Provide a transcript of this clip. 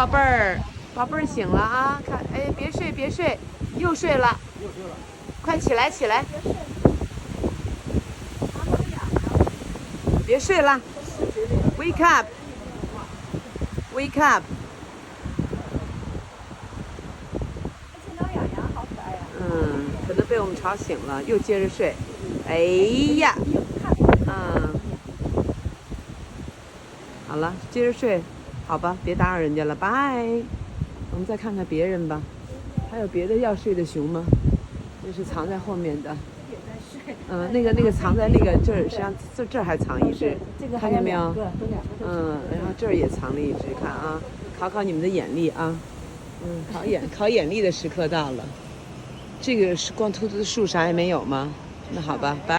宝贝儿，宝贝儿醒了啊！看，哎，别睡，别睡，又睡了，快起来，起来，别睡了 ，wake up，wake up。可能被我们吵醒了，又接着睡。哎呀，好了，接着睡，好吧，别打扰人家了，拜。我们再看看别人吧，还有别的要睡的熊吗？这是藏在后面的。那个藏在那个这儿，实际上这儿还藏一只，看见没有？然后这儿也藏了一只，看啊，考考你们的眼力啊，考眼力的时刻到了。这个是光秃秃的树啥也没有吗？那好吧，拜。